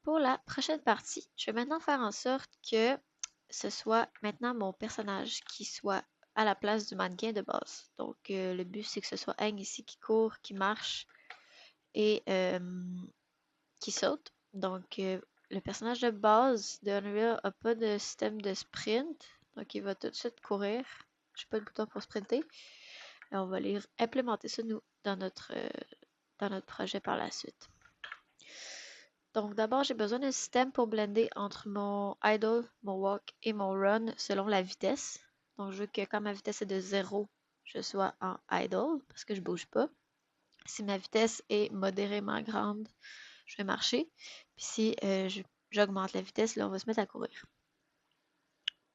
pour la prochaine partie, je vais maintenant faire en sorte que ce soit maintenant mon personnage qui soit à la place du mannequin de base. Donc, le but, c'est que ce soit Aang ici qui court, qui marche et qui saute. Donc, le personnage de base de Unreal n'a pas de système de sprint. Donc, il va tout de suite courir. Je n'ai pas de bouton pour sprinter. Et on va aller implémenter ça, nous, dans notre projet par la suite. Donc d'abord, j'ai besoin d'un système pour blender entre mon idle, mon walk et mon run selon la vitesse. Donc je veux que quand ma vitesse est de 0, je sois en idle parce que je bouge pas. Si ma vitesse est modérément grande, je vais marcher. Puis si j'augmente la vitesse, là, on va se mettre à courir.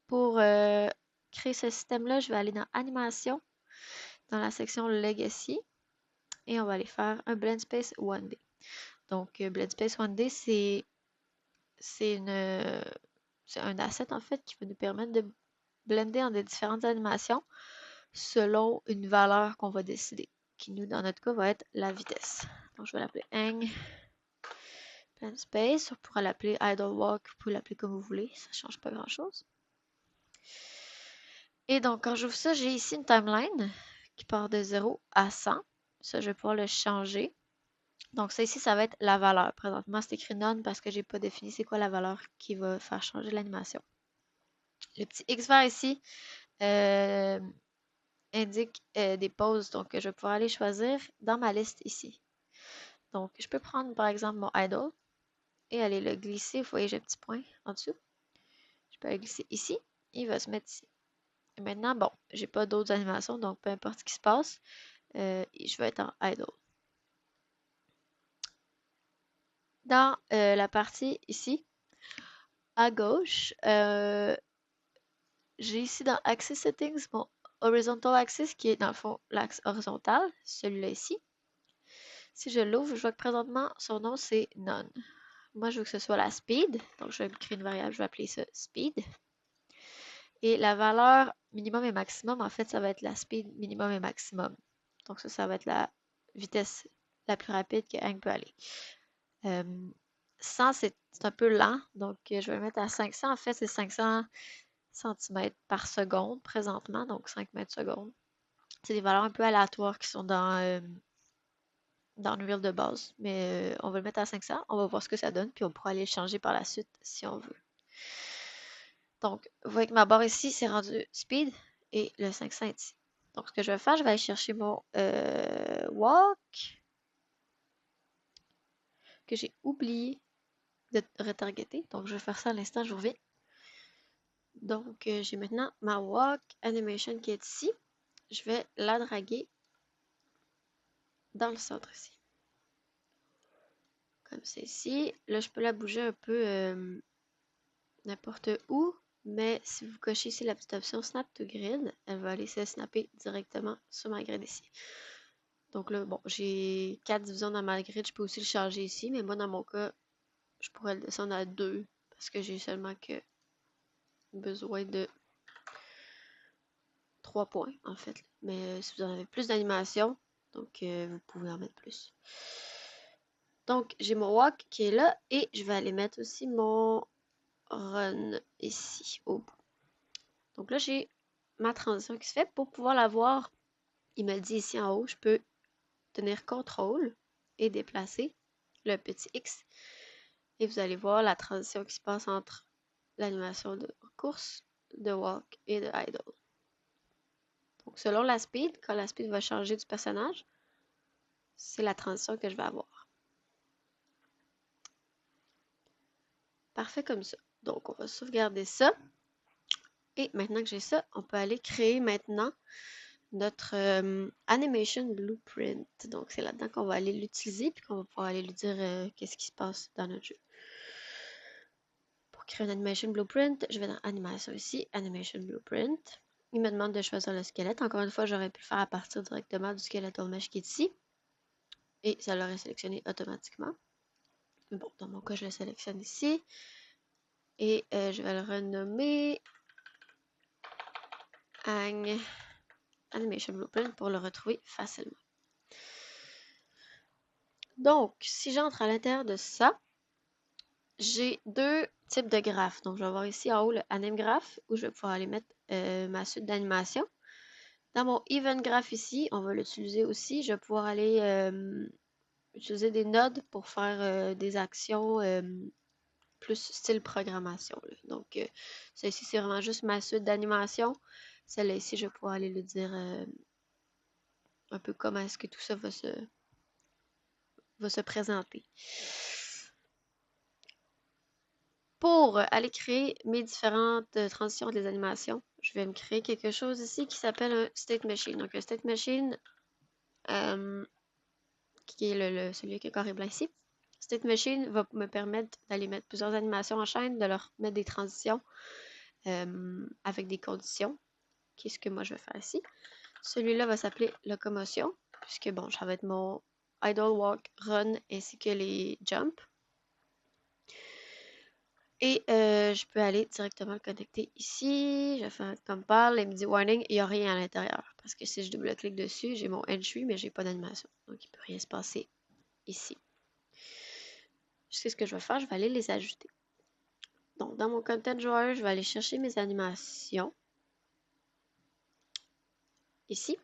Pour créer ce système-là, je vais aller dans Animation, dans la section Legacy, et on va aller faire un Blend Space 1D. Donc, Blend Space 1D, c'est un asset en fait qui va nous permettre de blender en des différentes animations selon une valeur qu'on va décider, qui nous, dans notre cas, va être la vitesse. Donc, je vais l'appeler Hang Blend Space. On pourra l'appeler Idle Walk, vous pouvez l'appeler comme vous voulez, ça ne change pas grand-chose. Et donc, quand j'ouvre ça, j'ai ici une timeline qui part de 0 à 100. Ça, je vais pouvoir le changer. Donc, ça ici, ça va être la valeur. Présentement, c'est écrit none parce que je n'ai pas défini c'est quoi la valeur qui va faire changer l'animation. Le petit X vert ici indique des pauses. Donc, je vais pouvoir aller choisir dans ma liste ici. Donc, je peux prendre par exemple mon idle et aller le glisser. Vous voyez, j'ai un petit point en dessous. Je peux le glisser ici. Il va se mettre ici. Et maintenant, bon, j'ai pas d'autres animations, donc peu importe ce qui se passe, je vais être en idle. Dans la partie ici, à gauche, j'ai ici dans Axis Settings mon Horizontal Axis qui est dans le fond l'axe horizontal, celui-là ici. Si je l'ouvre, je vois que présentement son nom c'est None. Moi, je veux que ce soit la speed, donc je vais créer une variable, je vais appeler ça speed. Et la valeur minimum et maximum, en fait, ça va être la speed minimum et maximum. Donc ça va être la vitesse la plus rapide que Hank peut aller. 100, c'est un peu lent, donc je vais le mettre à 500. En fait, c'est 500 cm par seconde présentement, donc 5 mètres secondes. C'est des valeurs un peu aléatoires qui sont dans Unreal de base, mais on va le mettre à 500. On va voir ce que ça donne, puis on pourra aller le changer par la suite si on veut. Donc, vous voyez que ma barre ici, c'est rendu speed et le 500 est ici. Donc, ce que je vais faire, je vais aller chercher mon walk que j'ai oublié de retargeter. Donc, je vais faire ça à l'instant, je vous reviens. Donc, j'ai maintenant ma walk animation qui est ici. Je vais la draguer dans le centre ici. Comme c'est ici. Là, je peux la bouger un peu n'importe où. Mais si vous cochez ici la petite option Snap to Grid, elle va aller se snapper directement sur ma grid ici. Donc là, bon, j'ai 4 divisions dans ma grid. Je peux aussi le changer ici. Mais moi, dans mon cas, je pourrais le descendre à 2 parce que j'ai seulement que besoin de 3 points, en fait. Mais si vous en avez plus d'animation, donc vous pouvez en mettre plus. Donc, j'ai mon walk qui est là et je vais aller mettre aussi mon run ici, au bout. Donc là, j'ai ma transition qui se fait. Pour pouvoir la voir, il me dit ici en haut, je peux tenir CTRL et déplacer le petit X. Et vous allez voir la transition qui se passe entre l'animation de course, de walk et de idle. Donc, selon la speed, quand la speed va changer du personnage, c'est la transition que je vais avoir. Parfait comme ça. Donc, on va sauvegarder ça. Et maintenant que j'ai ça, on peut aller créer maintenant notre Animation Blueprint. Donc, c'est là-dedans qu'on va aller l'utiliser puis qu'on va pouvoir aller lui dire qu'est-ce qui se passe dans notre jeu. Pour créer une Animation Blueprint, je vais dans Animation ici, Animation Blueprint. Il me demande de choisir le squelette. Encore une fois, j'aurais pu le faire à partir directement du skeletal mesh qui est ici. Et ça l'aurait sélectionné automatiquement. Mais bon, dans mon cas, je le sélectionne ici. Et je vais le renommer Hang Animation Blueprint pour le retrouver facilement. Donc, si j'entre à l'intérieur de ça, j'ai deux types de graphes. Donc, je vais avoir ici en haut le Anim Graph où je vais pouvoir aller mettre ma suite d'animation. Dans mon Event Graph ici, on va l'utiliser aussi. Je vais pouvoir aller utiliser des nodes pour faire des actions plus style programmation, là. Donc, ça ici, c'est vraiment juste ma suite d'animation. Celle-là ici, je vais pouvoir aller lui dire un peu comment est-ce que tout ça va se présenter. Pour aller créer mes différentes transitions des animations, je vais me créer quelque chose ici qui s'appelle un state machine. Donc, un state machine, qui est celui avec le carré blanc ici. State machine va me permettre d'aller mettre plusieurs animations en chaîne, de leur mettre des transitions avec des conditions, qui est ce que moi je vais faire ici. Celui-là va s'appeler locomotion, puisque bon, ça va être mon idle, walk, run, ainsi que les jumps. Et je peux aller directement le connecter ici. Je vais faire un compile. Il me dit warning, il n'y a rien à l'intérieur. Parce que si je double-clique dessus, j'ai mon entry, mais j'ai pas d'animation. Donc il ne peut rien se passer ici. Je sais ce que je vais faire, je vais aller les ajouter. Donc dans mon content drawer, je vais aller chercher mes animations. Ici.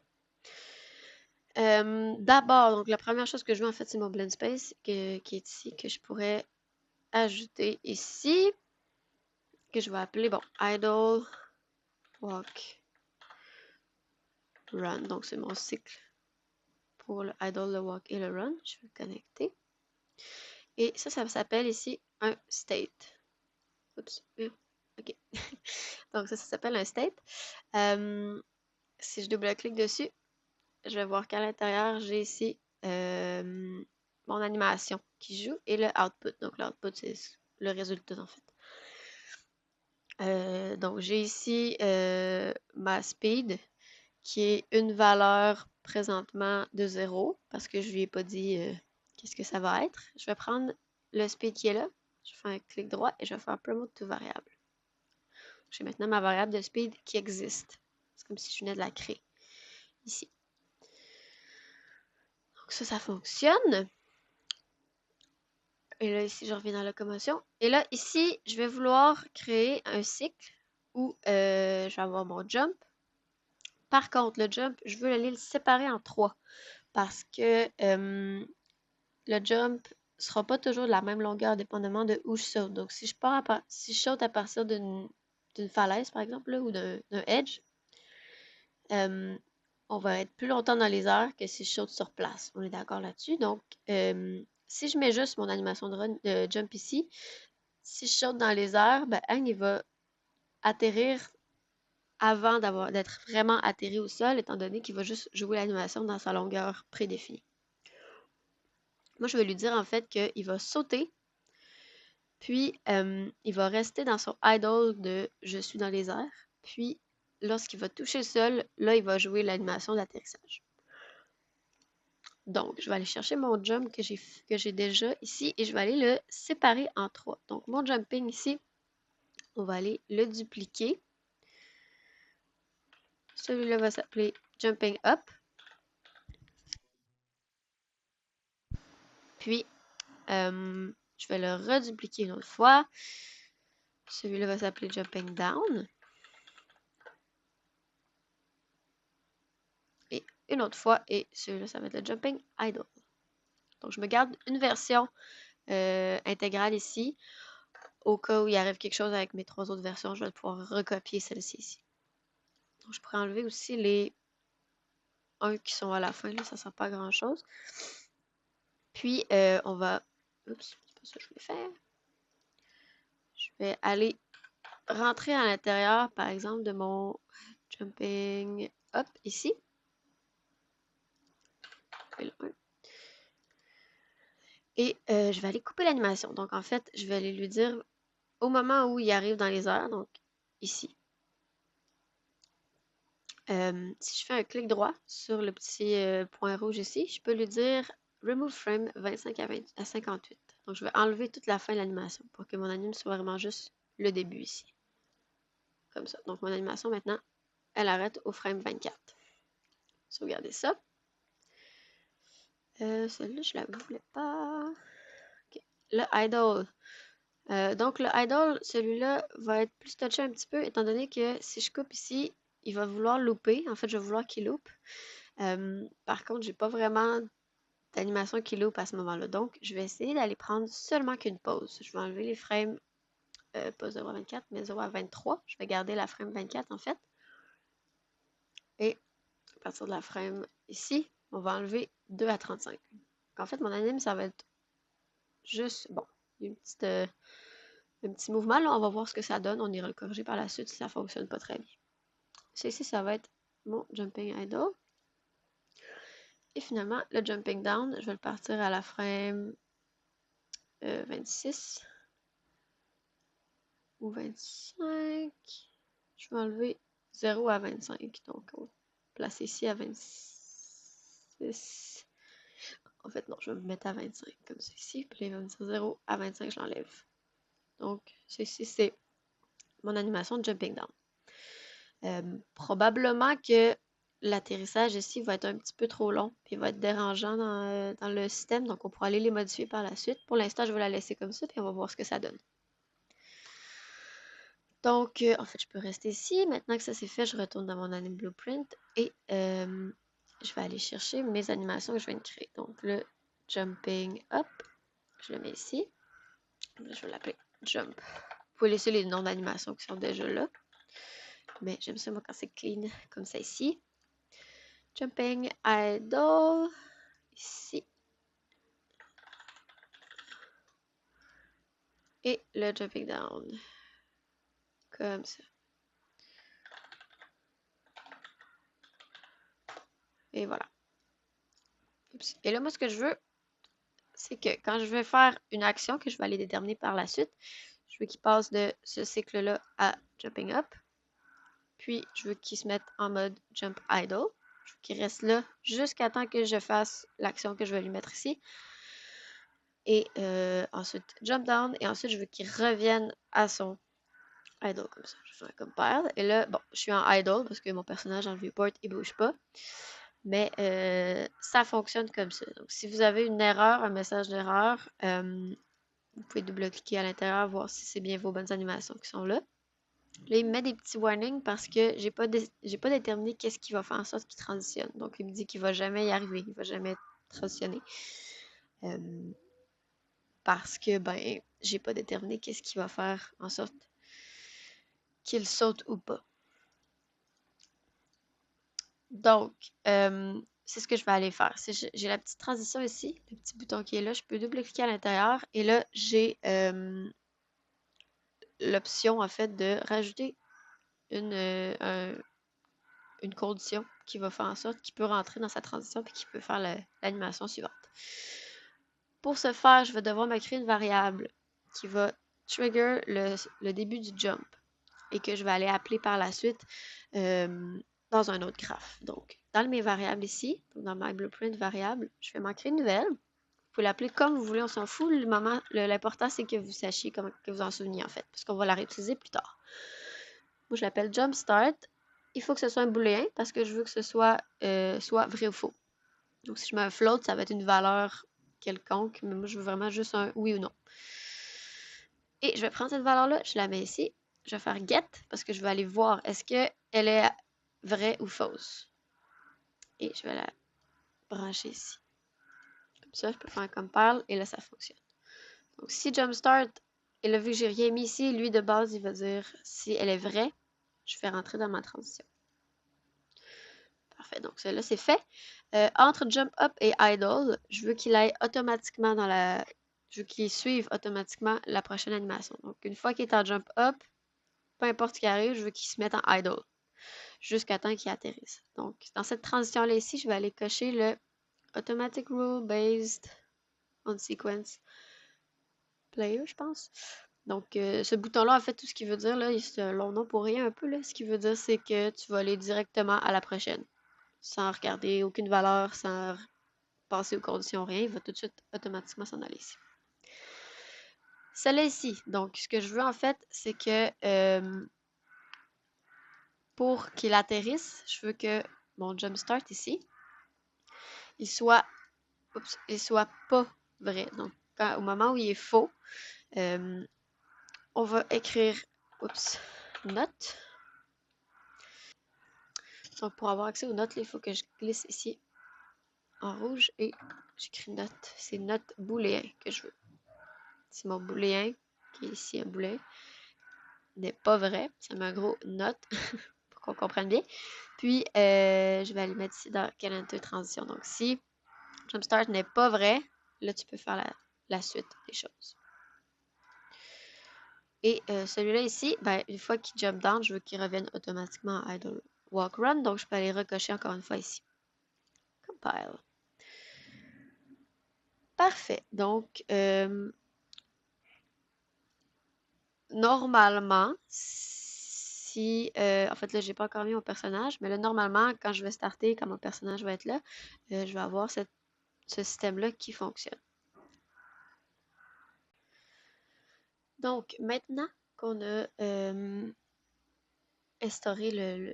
D'abord, donc la première chose que je veux en fait, c'est mon blend space qui est ici, que je pourrais ajouter ici, que je vais appeler, bon, idle, walk, run. Donc c'est mon cycle pour le idle, le walk et le run. Je vais le connecter. Et ça s'appelle ici un state. Oups, ok. Donc ça s'appelle un state. Si je double-clique dessus, je vais voir qu'à l'intérieur, j'ai ici mon animation qui joue et le output. Donc l'output, c'est le résultat en fait. Donc j'ai ici ma speed qui est une valeur présentement de 0 parce que je lui ai pas dit qu'est-ce que ça va être. Je vais prendre le speed qui est là, je fais un clic droit et je vais faire promote to variable. J'ai maintenant ma variable de speed qui existe. C'est comme si je venais de la créer ici. Donc ça fonctionne. Et là, ici, je reviens dans la locomotion. Et là, ici, je vais vouloir créer un cycle où je vais avoir mon jump. Par contre, le jump, je veux aller le séparer en 3 parce que le jump sera pas toujours de la même longueur dépendamment de où je saute. Donc, si je saute à partir d'une falaise, par exemple, là, ou d'un edge, on va être plus longtemps dans les airs que si je saute sur place. On est d'accord là-dessus. Donc, si je mets juste mon animation de jump ici, si je saute dans les airs, ben, Ang, il va atterrir avant d'être vraiment atterri au sol, étant donné qu'il va juste jouer l'animation dans sa longueur prédéfinie. Moi, je vais lui dire en fait qu'il va sauter, puis il va rester dans son idle de je suis dans les airs, puis lorsqu'il va toucher le sol, là, il va jouer l'animation d'atterrissage. Donc, je vais aller chercher mon jump que j'ai déjà ici et je vais aller le séparer en 3. Donc, mon jumping ici, on va aller le dupliquer. Celui-là va s'appeler jumping up. Puis, je vais le redupliquer une autre fois. Celui-là va s'appeler jumping down. Et une autre fois. Et celui-là, ça va être le jumping idle. Donc, je me garde une version intégrale ici. Au cas où il arrive quelque chose avec mes 3 autres versions, je vais pouvoir recopier celle-ci ici. Donc, je pourrais enlever aussi les 1 qui sont à la fin. Là, ça ne sert pas à grand-chose. Puis, on va... Oups, c'est pas ça que je voulais faire. Je vais aller rentrer à l'intérieur, par exemple, de mon jumping up ici. Et je vais aller couper l'animation. Donc, en fait, je vais aller lui dire au moment où il arrive dans les airs, donc ici. Si je fais un clic droit sur le petit point rouge ici, je peux lui dire Remove Frame 25 à 58. Donc, je vais enlever toute la fin de l'animation pour que mon anime soit vraiment juste le début ici. Comme ça. Donc, mon animation maintenant, elle arrête au frame 24. Sauvegardez ça. Celle-là, je la voulais pas. Okay. Le idle. Donc le idle, celui-là va être plus touché un petit peu, étant donné que si je coupe ici, il va vouloir louper. En fait, je vais vouloir qu'il loupe. Par contre, j'ai pas vraiment d'animation qui loupe à ce moment-là. Donc, je vais essayer d'aller prendre seulement qu'une pause. Je vais enlever les frames, pas 0 à 24, mais 0 à 23. Je vais garder la frame 24 en fait. Et à partir de la frame ici, on va enlever 2 à 35. Donc, en fait, mon anime, ça va être juste, bon, une petite, un petit mouvement, là, on va voir ce que ça donne. On ira le corriger par la suite si ça fonctionne pas très bien. Ici, ça va être mon jumping idle. Et finalement, le jumping down, je vais le partir à la frame 26 ou 25. Je vais enlever 0 à 25. Donc, on va placer ici à 26. En fait, non, je vais me mettre à 25 comme ceci. Puis il va me dire 0 à 25, je l'enlève. Donc, ceci, c'est mon animation de jumping down. Probablement que l'atterrissage ici va être un petit peu trop long, puis va être dérangeant dans le système, donc on pourra aller les modifier par la suite. Pour l'instant, je vais la laisser comme ça, puis on va voir ce que ça donne. Donc, en fait, je peux rester ici. Maintenant que ça c'est fait, je retourne dans mon anime blueprint et je vais aller chercher mes animations que je viens de créer. Donc, le jumping up, je le mets ici. Je vais l'appeler jump. Vous pouvez laisser les noms d'animations qui sont déjà là. Mais j'aime ça, moi, quand c'est clean, comme ça ici. Jumping idle, ici. Et le jumping down, comme ça. Et voilà. Oups. Et là, moi, ce que je veux, c'est que quand je vais faire une action que je vais aller déterminer par la suite, je veux qu'il passe de ce cycle-là à jumping up. Puis, je veux qu'il se mette en mode jump idle. Je veux qu'il reste là jusqu'à temps que je fasse l'action que je vais lui mettre ici. Et ensuite, jump down. Et ensuite, je veux qu'il revienne à son idle comme ça. Je fais un compare. Et là, bon, je suis en idle parce que mon personnage dans le viewport, il bouge pas. Mais ça fonctionne comme ça. Donc, si vous avez une erreur, un message d'erreur, vous pouvez double-cliquer à l'intérieur, voir si c'est bien vos bonnes animations qui sont là. Là, il me met des petits warnings parce que j'ai pas déterminé qu'est-ce qui va faire en sorte qu'il transitionne. Donc, il me dit qu'il va jamais y arriver, il va jamais transitionner. Parce que, ben, j'ai pas déterminé qu'est-ce qui va faire en sorte qu'il saute ou pas. Donc, c'est ce que je vais aller faire. J'ai la petite transition ici, le petit bouton qui est là. Je peux double-cliquer à l'intérieur et là, j'ai l'option en fait de rajouter une condition qui va faire en sorte qu'il peut rentrer dans sa transition et qu'il peut faire l'animation suivante. Pour ce faire, je vais devoir me créer une variable qui va trigger le début du jump et que je vais aller appeler par la suite dans un autre graphe. Donc, dans mes variables ici, dans my blueprint variable, je vais m'en créer une nouvelle. Vous pouvez l'appeler comme vous voulez, on s'en fout. L'important, c'est que vous sachiez comment que vous en souveniez en fait, parce qu'on va la réutiliser plus tard. Moi, je l'appelle jump start. Il faut que ce soit un booléen parce que je veux que ce soit soit vrai ou faux. Donc, si je mets un float, ça va être une valeur quelconque, mais moi, je veux vraiment juste un oui ou non. Et je vais prendre cette valeur-là, je la mets ici. Je vais faire get parce que je vais aller voir est-ce qu'elle est vraie ou fausse. Et je vais la brancher ici. Comme ça, je peux faire un compile et là, ça fonctionne. Donc, si jumpstart, et là, vu que j'ai rien mis ici, lui, de base, il va dire si elle est vraie, je fais rentrer dans ma transition. Parfait, donc cela c'est fait. Entre jump up et idle, je veux qu'il aille automatiquement je veux qu'il suive automatiquement la prochaine animation. Donc une fois qu'il est en jump up, peu importe ce qui arrive, je veux qu'il se mette en idle jusqu'à temps qu'il atterrisse. Donc dans cette transition-là ici, je vais aller cocher le automatic rule based on sequence player, je pense. Donc ce bouton-là, en fait, tout ce qu'il veut dire, là, c'est un long nom pour rien un peu. Là. Ce qu'il veut dire, c'est que tu vas aller directement à la prochaine. Sans regarder aucune valeur, sans passer aux conditions, rien, il va tout de suite automatiquement s'en aller ici. Celle-là ici, donc ce que je veux en fait, c'est que pour qu'il atterrisse, je veux que mon jump start ici, il soit pas vrai. Donc au moment où il est faux, on va écrire, note. Donc, pour avoir accès aux notes, là, il faut que je glisse ici en rouge et j'écris note. C'est note booléen que je veux. C'est mon booléen qui est ici un booléen. N'est pas vrai. Ça met un gros note pour qu'on comprenne bien. Puis, je vais aller mettre ici dans calendar transition. Donc, si jumpstart n'est pas vrai, là, tu peux faire la suite des choses. Et celui-là ici, ben, une fois qu'il jump down, je veux qu'il revienne automatiquement à idle walk run. Donc, je peux aller recocher encore une fois ici. Compile. Parfait. Donc, normalement, si... en fait, là, j'ai pas encore mis mon personnage, mais là, normalement, quand je vais starter, quand mon personnage va être là, je vais avoir ce système-là qui fonctionne. Donc, maintenant qu'on a instauré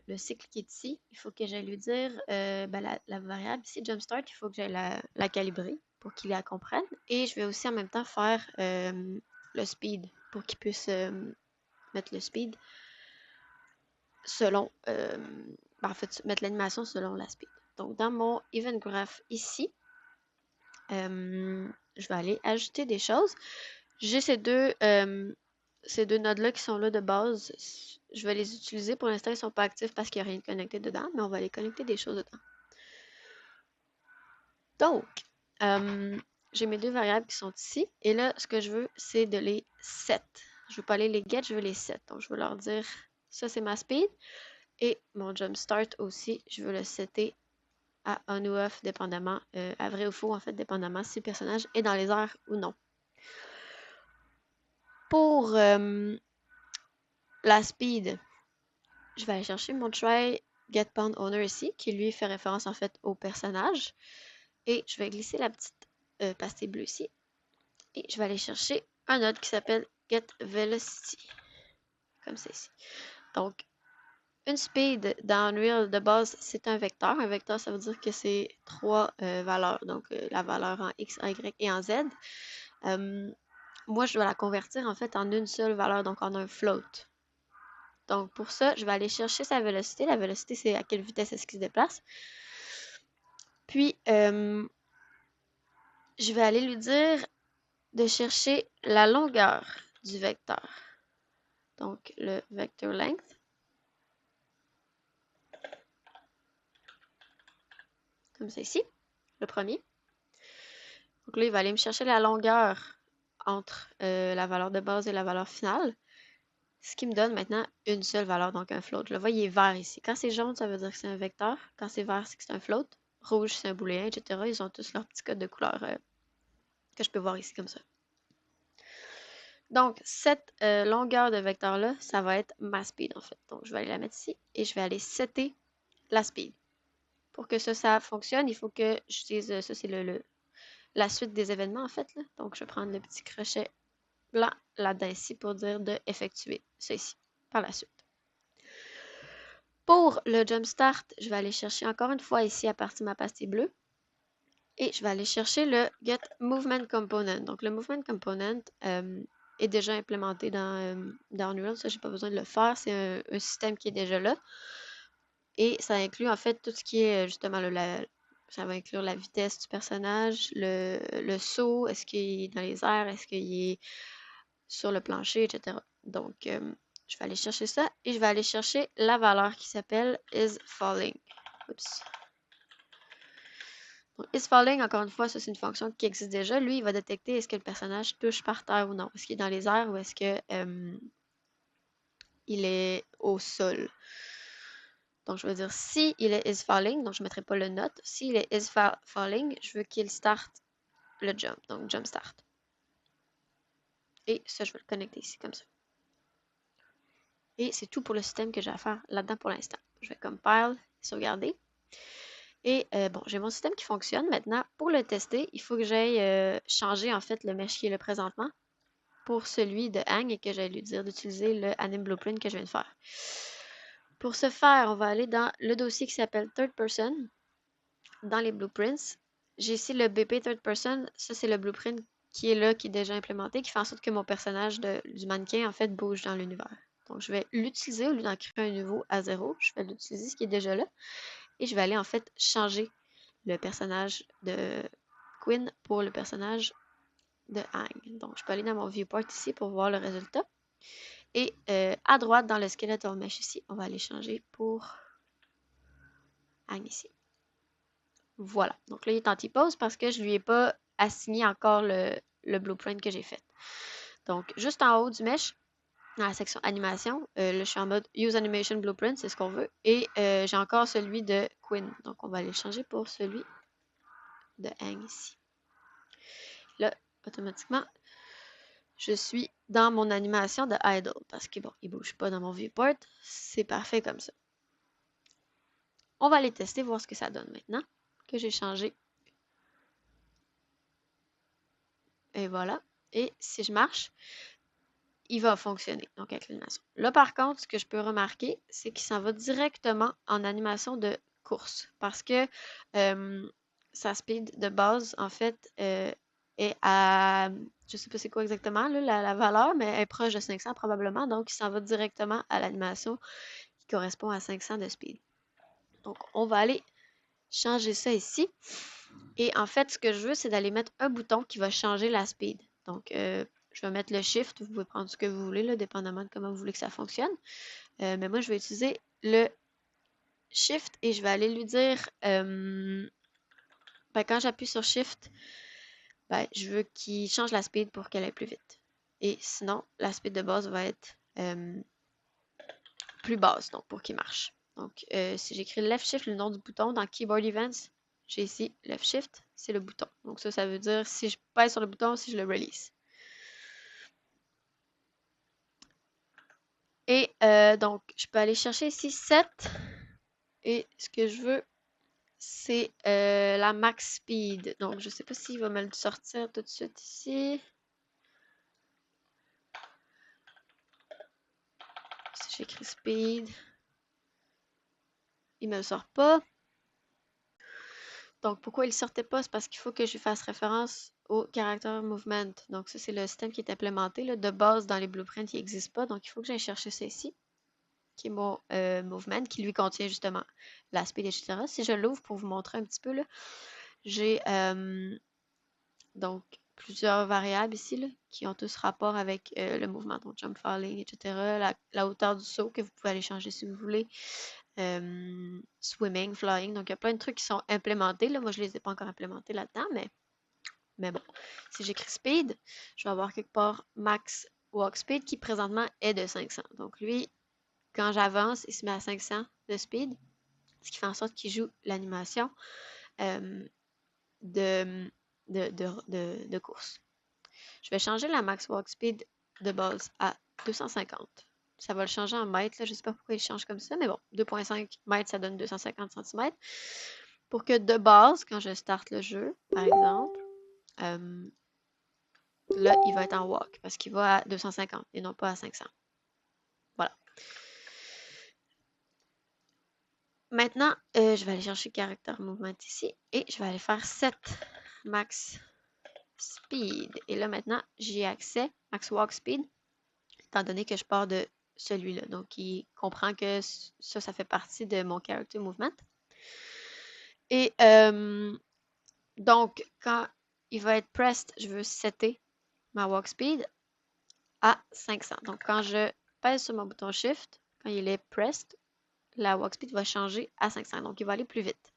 le cycle qui est ici, il faut que j'aille lui dire ben, la variable ici, jumpstart, il faut que j'aille la calibrer pour qu'il la comprenne. Et je vais aussi en même temps faire le speed pour qu'il puisse mettre le speed selon, en fait, mettre l'animation selon la speed. Donc, dans mon event graph ici, je vais aller ajouter des choses. J'ai ces deux nodes-là qui sont là de base. Je vais les utiliser. Pour l'instant, ils ne sont pas actifs parce qu'il n'y a rien de connecté dedans, mais on va aller connecter des choses dedans. Donc, j'ai mes deux variables qui sont ici. Et là, ce que je veux, c'est de les set. Je ne veux pas aller les get, je veux les set. Donc, je veux leur dire, ça, c'est ma speed. Et mon jump start aussi, je veux le setter à on ou off, dépendamment, à vrai ou faux, en fait, dépendamment si le personnage est dans les airs ou non. Pour la speed, je vais aller chercher mon try get pound owner ici, qui lui fait référence en fait au personnage. Et je vais glisser la petite pastille bleue ici. Et je vais aller chercher un node qui s'appelle get velocity. Comme ça ici. Donc, une speed dans Unreal de base, c'est un vecteur. Un vecteur, ça veut dire que c'est trois valeurs. Donc, la valeur en X, en Y et en Z. Moi, je vais la convertir en fait en une seule valeur, donc en un float. Donc, pour ça, je vais aller chercher sa vélocité. La vélocité, c'est à quelle vitesse est-ce qu'il se déplace. Puis, je vais aller lui dire de chercher la longueur du vecteur. Donc, le vector length. Comme ça ici, le premier. Donc là, il va aller me chercher la longueur entre la valeur de base et la valeur finale. Ce qui me donne maintenant une seule valeur, donc un float. Je le vois, il est vert ici. Quand c'est jaune, ça veut dire que c'est un vecteur. Quand c'est vert, c'est que c'est un float. Rouge, c'est un booléen, etc. Ils ont tous leur petit code de couleur que je peux voir ici comme ça. Donc, cette longueur de vecteur-là, ça va être ma speed en fait. Donc, je vais aller la mettre ici et je vais aller setter la speed. Pour que ça fonctionne, il faut que j'utilise, ça c'est la suite des événements en fait. Là. Donc, je vais prendre le petit crochet blanc là-dedans ici pour dire de effectuer ça ici par la suite. Pour le jumpstart, je vais aller chercher encore une fois ici à partir de ma pastille bleue. Et je vais aller chercher le Get Movement Component. Donc, le Movement Component est déjà implémenté dans Unreal. Ça, j'ai pas besoin de le faire. C'est un système qui est déjà là. Et ça inclut en fait tout ce qui est justement ça va inclure la vitesse du personnage, le saut, est-ce qu'il est dans les airs, est-ce qu'il est sur le plancher, etc. Donc, je vais aller chercher ça et je vais aller chercher la valeur qui s'appelle isFalling. Oups. Donc, isFalling, encore une fois, ça c'est une fonction qui existe déjà. Lui, il va détecter est-ce que le personnage touche par terre ou non. Est-ce qu'il est dans les airs ou est-ce que il est au sol. Donc, je vais dire si il est isFalling, donc je ne mettrai pas le note. S'il est isFalling, je veux qu'il start le jump, donc jump start. Et ça, je vais le connecter ici comme ça. Et c'est tout pour le système que j'ai à faire là-dedans pour l'instant. Je vais compile, sauvegarder. Et bon, j'ai mon système qui fonctionne. Maintenant, pour le tester, il faut que j'aille changer en fait le mesh qui est là présentement pour celui de Hang et que j'aille lui dire d'utiliser le Anim Blueprint que je viens de faire. Pour ce faire, on va aller dans le dossier qui s'appelle Third Person, dans les Blueprints. J'ai ici le BP Third Person. Ça, c'est le blueprint qui est là, qui est déjà implémenté, qui fait en sorte que mon personnage du mannequin, en fait, bouge dans l'univers. Donc, je vais l'utiliser au lieu d'en créer un nouveau à 0. Je vais l'utiliser, ce qui est déjà là. Et je vais aller, en fait, changer le personnage de Quinn pour le personnage de Aang. Donc, je peux aller dans mon viewport ici pour voir le résultat. Et à droite, dans le skeletal mesh ici, on va aller changer pour Aang ici. Voilà. Donc là, il est en T-pose parce que je lui ai pas assigné encore le blueprint que j'ai fait. Donc, juste en haut du mesh, dans la section animation, là, je suis en mode Use Animation Blueprint, c'est ce qu'on veut. Et j'ai encore celui de Quinn. Donc, on va aller le changer pour celui de Aang ici. Là, automatiquement, je suis dans mon animation de idle parce que bon, il bouge pas dans mon viewport. C'est parfait comme ça. On va aller tester, voir ce que ça donne maintenant que j'ai changé. Et voilà. Et si je marche, il va fonctionner, donc avec l'animation. Là, par contre, ce que je peux remarquer, c'est qu'il s'en va directement en animation de course parce que sa speed de base, en fait, est à, je sais pas c'est quoi exactement, là, la valeur, mais elle est proche de 500 probablement, donc il s'en va directement à l'animation qui correspond à 500 de speed. Donc, on va aller changer ça ici. Et en fait, ce que je veux, c'est d'aller mettre un bouton qui va changer la speed. Donc, je vais mettre le shift. Vous pouvez prendre ce que vous voulez, là, dépendamment de comment vous voulez que ça fonctionne. Mais moi, je vais utiliser le shift et je vais aller lui dire, quand j'appuie sur shift, je veux qu'il change la speed pour qu'elle aille plus vite. Et sinon, la speed de base va être plus basse, donc pour qu'il marche. Donc, si j'écris left shift, le nom du bouton, dans Keyboard Events, j'ai ici left shift, c'est le bouton. Donc ça veut dire si je pèse sur le bouton, si je le release. Et donc, je peux aller chercher ici 7. Et ce que je veux, c'est la max speed. Donc, je ne sais pas s'il va me le sortir tout de suite ici. Si j'écris speed, il ne me le sort pas. Donc, pourquoi il ne sortait pas? C'est parce qu'il faut que je fasse référence au character movement. Donc, ça, c'est le système qui est implémenté. Là. De base, dans les blueprints, il n'existe pas. Donc, il faut que j'aille chercher ça ici, qui est mon movement, qui lui contient justement la speed, etc. Si je l'ouvre pour vous montrer un petit peu, j'ai donc plusieurs variables ici là, qui ont tous rapport avec le mouvement, donc jump falling, etc. La hauteur du saut que vous pouvez aller changer si vous voulez. Swimming, flying. Donc, il y a plein de trucs qui sont implémentés. Là. Moi, je ne les ai pas encore implémentés là-dedans, mais bon. Si j'écris speed, je vais avoir quelque part max walk speed qui présentement est de 500. Donc, lui, quand j'avance, il se met à 500 de speed, ce qui fait en sorte qu'il joue l'animation de, de course. Je vais changer la max walk speed de base à 250. Ça va le changer en mètres. Là. Je ne sais pas pourquoi il change comme ça, mais bon, 2,5 mètres, ça donne 250 cm. Pour que de base, quand je starte le jeu, par exemple, là, il va être en walk parce qu'il va à 250 et non pas à 500. Voilà. Maintenant, je vais aller chercher Character Movement ici et je vais aller faire set max speed. Et là, maintenant, j'y ai accès, max walk speed, étant donné que je pars de celui-là. Donc, il comprend que ça fait partie de mon character movement. Et donc, quand il va être pressed, je veux setter ma walk speed à 500. Donc, quand je pèse sur mon bouton shift, quand il est pressed, la walk speed va changer à 500. Donc, il va aller plus vite.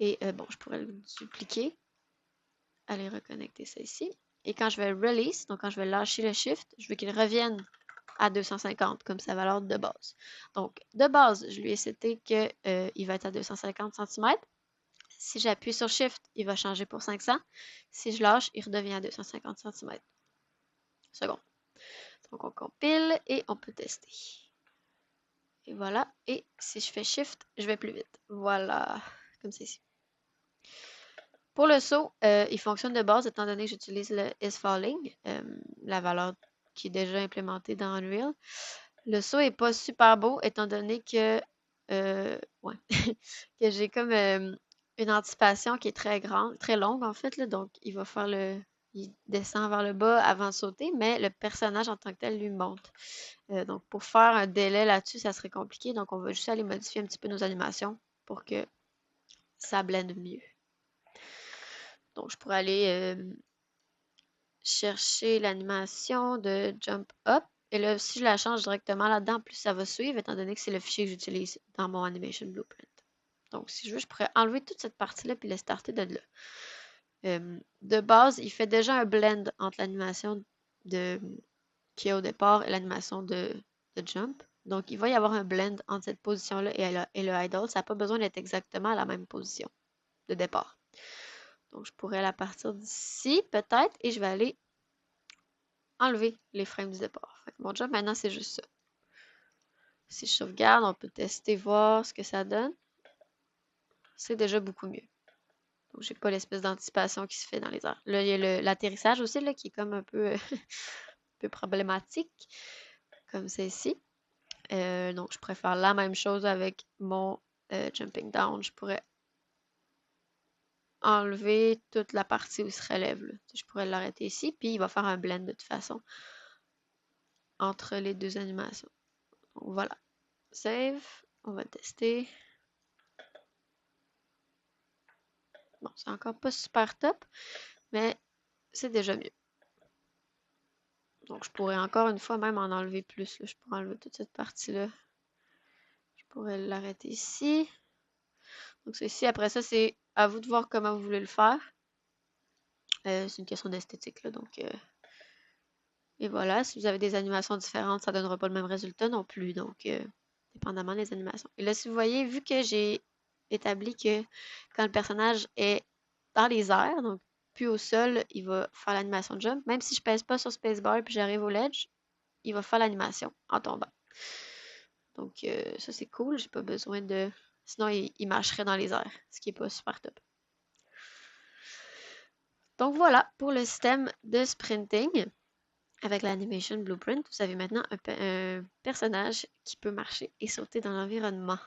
Et bon, je pourrais le dupliquer. Aller reconnecter ça ici. Et quand je vais release, donc quand je vais lâcher le shift, je veux qu'il revienne à 250 comme sa valeur de base. Donc, de base, je lui ai seté qu'il va être à 250 cm. Si j'appuie sur Shift, il va changer pour 500. Si je lâche, il redevient à 250 cm. Seconde. Donc, on compile et on peut tester. Et voilà. Et si je fais Shift, je vais plus vite. Voilà. Comme ceci. Pour le saut, il fonctionne de base étant donné que j'utilise le isFalling, la valeur qui est déjà implémentée dans Unreal. Le saut n'est pas super beau étant donné que, ouais, j'ai comme une anticipation qui est très grande, très longue en fait, là, donc il va faire il descend vers le bas avant de sauter, mais le personnage en tant que tel lui monte. Donc pour faire un délai là-dessus, ça serait compliqué. Donc on va juste aller modifier un petit peu nos animations pour que ça blende mieux. Donc je pourrais aller chercher l'animation de jump up. Et là, si je la change directement là-dedans, plus ça va suivre, étant donné que c'est le fichier que j'utilise dans mon animation blueprint. Donc, si je veux, je pourrais enlever toute cette partie-là puis le starter de là. De base, il fait déjà un blend entre l'animation qui est au départ et l'animation de jump. Donc, il va y avoir un blend entre cette position-là et le idle. Ça n'a pas besoin d'être exactement à la même position de départ. Donc, je pourrais la partir d'ici, peut-être, et je vais aller enlever les frames du départ. Fait que mon job maintenant, c'est juste ça. Si je sauvegarde, on peut tester, voir ce que ça donne. C'est déjà beaucoup mieux. Donc, j'ai pas l'espèce d'anticipation qui se fait dans les airs. Là, il y a l'atterrissage aussi, là, qui est comme un peu, un peu problématique, comme c'est ici. Donc, je pourrais faire la même chose avec mon jumping down. Je pourrais enlever toute la partie où il se relève. Là. Je pourrais l'arrêter ici, puis il va faire un blend de toute façon entre les deux animations. Donc, voilà. Save. On va tester. Bon, c'est encore pas super top, mais c'est déjà mieux. Donc, je pourrais encore une fois même en enlever plus. Là. Je pourrais enlever toute cette partie-là. Je pourrais l'arrêter ici. Donc, c'est ici. Après ça, c'est à vous de voir comment vous voulez le faire. C'est une question d'esthétique, là. Donc, et voilà. Si vous avez des animations différentes, ça ne donnera pas le même résultat non plus. Donc, dépendamment des animations. Et là, si vous voyez, vu que j'ai établi que quand le personnage est dans les airs, donc puis au sol, il va faire l'animation de jump. Même si je pèse pas sur spacebar puis j'arrive au ledge, il va faire l'animation en tombant. Donc ça c'est cool, j'ai pas besoin de... Sinon il marcherait dans les airs, ce qui est pas super top. Donc voilà pour le système de sprinting. Avec l'animation blueprint, vous avez maintenant un personnage qui peut marcher et sauter dans l'environnement.